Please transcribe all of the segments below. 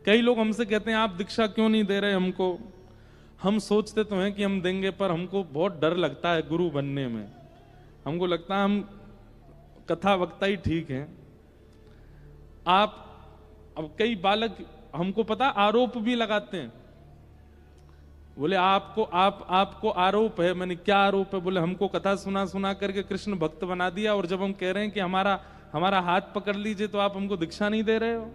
कई लोग हमसे कहते हैं आप दीक्षा क्यों नहीं दे रहे हमको। हम सोचते तो हैं कि हम देंगे, पर हमको बहुत डर लगता है गुरु बनने में। हमको लगता है हम कथा वक्ता ही ठीक है। आप अब कई बालक हमको पता आरोप भी लगाते हैं, बोले आपको आरोप है। मैंने क्या आरोप है? बोले हमको कथा सुना सुना करके कृष्ण भक्त बना दिया, और जब हम कह रहे हैं कि हमारा हाथ पकड़ लीजिए तो आप हमको दीक्षा नहीं दे रहे हो।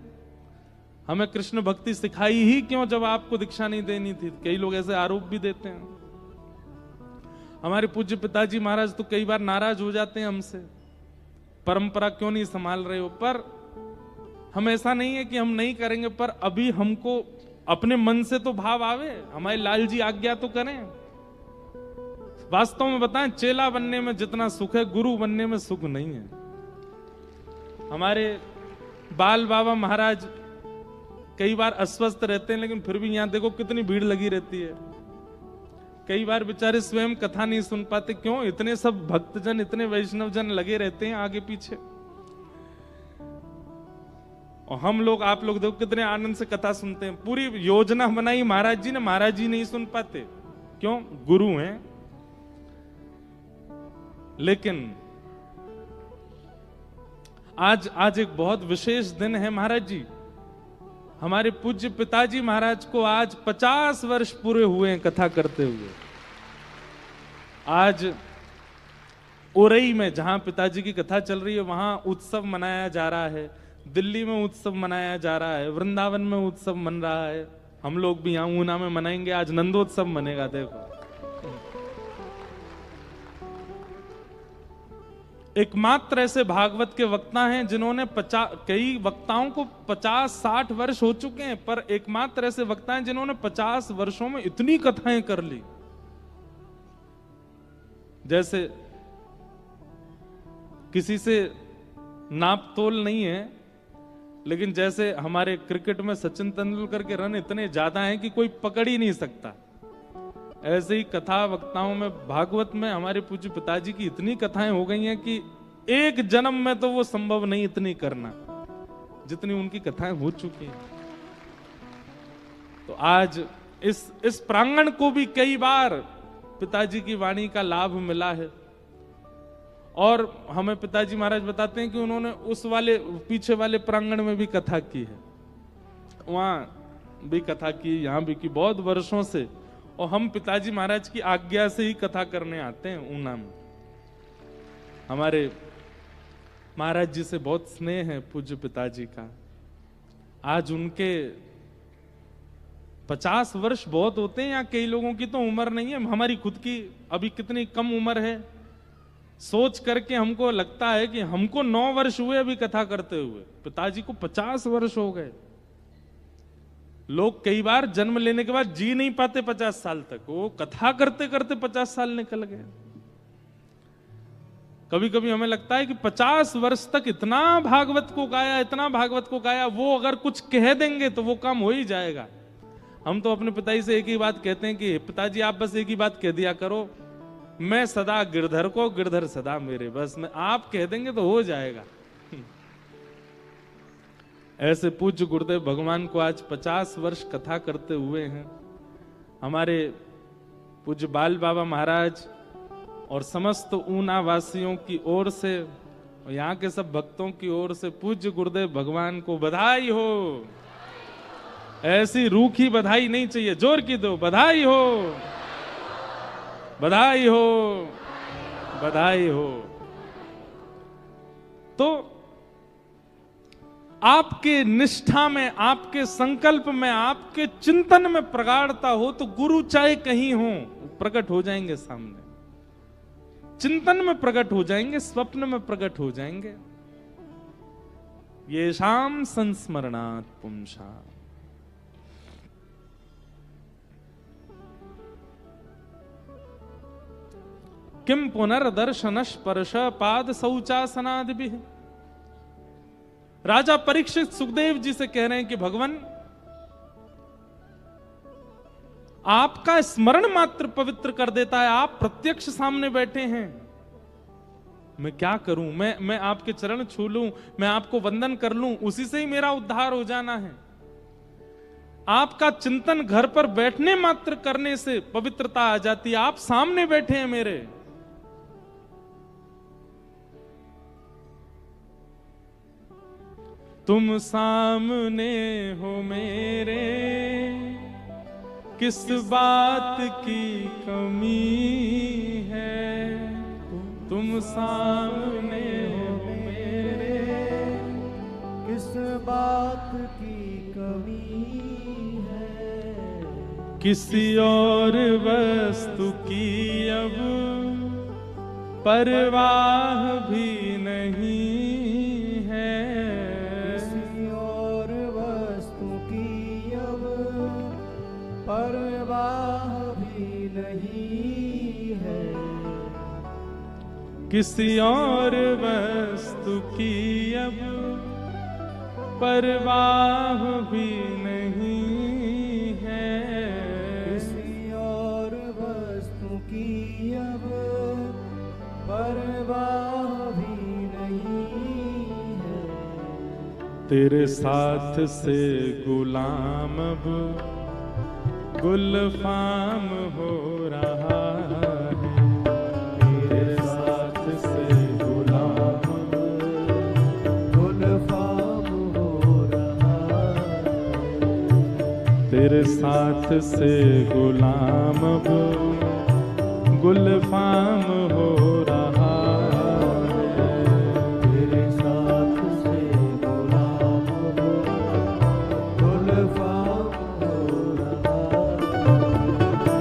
हमें कृष्ण भक्ति सिखाई ही क्यों जब आपको दीक्षा नहीं देनी थी? कई लोग ऐसे आरोप भी देते हैं। हमारे पूज्य पिताजी महाराज तो कई बार नाराज हो जाते हैं हमसे, परंपरा क्यों नहीं संभाल रहे हो। पर हम ऐसा नहीं है कि हम नहीं करेंगे, पर अभी हमको अपने मन से तो भाव आवे, हमारे लाल जी आज्ञा तो करें। वास्तव में बताएं, चेला बनने में जितना सुख है गुरु बनने में सुख नहीं है। हमारे बाल बाबा महाराज कई बार अस्वस्थ रहते हैं, लेकिन फिर भी यहां देखो कितनी भीड़ लगी रहती है। कई बार बेचारे स्वयं कथा नहीं सुन पाते। क्यों? इतने सब भक्तजन, इतने वैष्णव जन लगे रहते हैं आगे पीछे, और हम लोग, आप लोग देखो कितने आनंद से कथा सुनते हैं। पूरी योजना बनाई महाराज जी ने, महाराज जी नहीं सुन पाते। क्यों? गुरु हैं। लेकिन आज एक बहुत विशेष दिन है महाराज जी। हमारे पूज्य पिताजी महाराज को आज 50 वर्ष पूरे हुए हैं कथा करते हुए। आज उरई में जहां पिताजी की कथा चल रही है वहां उत्सव मनाया जा रहा है। दिल्ली में उत्सव मनाया जा रहा है, वृंदावन में उत्सव मन रहा है। हम लोग भी यहां ऊना में मनाएंगे, आज नंदोत्सव मनेगा। देखो, एकमात्र ऐसे भागवत के वक्ता हैं जिन्होंने कई वक्ताओं को 50-60 वर्ष हो चुके हैं, पर एकमात्र ऐसे वक्ता हैं जिन्होंने 50 वर्षों में इतनी कथाएं कर ली। जैसे किसी से नाप तोल नहीं है, लेकिन जैसे हमारे क्रिकेट में सचिन तेंदुलकर के रन इतने ज्यादा हैं कि कोई पकड़ ही नहीं सकता, ऐसे ही कथा वक्ताओं में, भागवत में हमारे पूज्य पिताजी की इतनी कथाएं हो गई हैं कि एक जन्म में तो वो संभव नहीं इतनी करना जितनी उनकी कथाएं हो चुकी हैं। तो आज इस प्रांगण को भी कई बार पिताजी की वाणी का लाभ मिला है, और हमें पिताजी महाराज बताते हैं कि उन्होंने उस वाले पीछे वाले प्रांगण में भी कथा की है, वहां भी कथा की, यहां भी की, बहुत वर्षों से। और हम पिताजी महाराज की आज्ञा से ही कथा करने आते हैं ऊना में। हमारे महाराज जी से बहुत स्नेह है पूज्य पिताजी का। आज उनके 50 वर्ष बहुत होते हैं, या कई लोगों की तो उम्र नहीं है। हमारी खुद की अभी कितनी कम उम्र है, सोच करके हमको लगता है कि हमको 9 वर्ष हुए अभी कथा करते हुए, पिताजी को 50 वर्ष हो गए। लोग कई बार जन्म लेने के बाद जी नहीं पाते 50 साल तक, वो कथा करते करते 50 साल निकल गए। कभी कभी हमें लगता है कि 50 वर्ष तक इतना भागवत को गाया, इतना भागवत को गाया, वो अगर कुछ कह देंगे तो वो काम हो ही जाएगा। हम तो अपने पिताजी से एक ही बात कहते हैं कि पिताजी आप बस एक ही बात कह दिया करो, मैं सदा गिरधर को, गिरधर सदा मेरे, बस मैं आप कह देंगे तो हो जाएगा। ऐसे पूज्य गुरुदेव भगवान को आज 50 वर्ष कथा करते हुए हैं। हमारे पूज्य बाल बाबा महाराज और समस्त ऊना वासियों की ओर से और यहाँ के सब भक्तों की ओर से पूज्य गुरुदेव भगवान को बधाई हो। ऐसी रूखी बधाई नहीं चाहिए, जोर की दो, बधाई हो, बधाई हो, बधाई हो। तो आपके निष्ठा में, आपके संकल्प में, आपके चिंतन में प्रगाढ़ता हो तो गुरु चाहे कहीं हो प्रकट हो जाएंगे सामने, चिंतन में प्रकट हो जाएंगे, स्वप्न में प्रकट हो जाएंगे। ये शाम संस्मरणात् पुंसा। किम पुनर्दर्शन स्पर्श पाद शौचासनादिभिः। राजा परीक्षित सुखदेव जी से कह रहे हैं कि भगवान आपका स्मरण मात्र पवित्र कर देता है, आप प्रत्यक्ष सामने बैठे हैं, मैं क्या करूं, मैं आपके चरण छू लूं, मैं आपको वंदन कर लूं, उसी से ही मेरा उद्धार हो जाना है। आपका चिंतन घर पर बैठने मात्र करने से पवित्रता आ जाती है। आप सामने बैठे हैं मेरे, तुम सामने हो मेरे, किस बात की कमी है। तुम सामने हो मेरे, किस बात की कमी है। किसी और वस्तु की अब परवाह भी नहीं है। किसी और वस्तु की अब परवाह भी नहीं है। किसी और वस्तु की अब परवाह भी नहीं है। किसी और वस्तु की अब परवाह भी नहीं है। तेरे साथ से गुलाम अब गुलफाम हो रहा है। तेरे साथ से गुलाम गुलफाम हो रहा है। तेरे साथ से गुलाम अब गुलफाम हो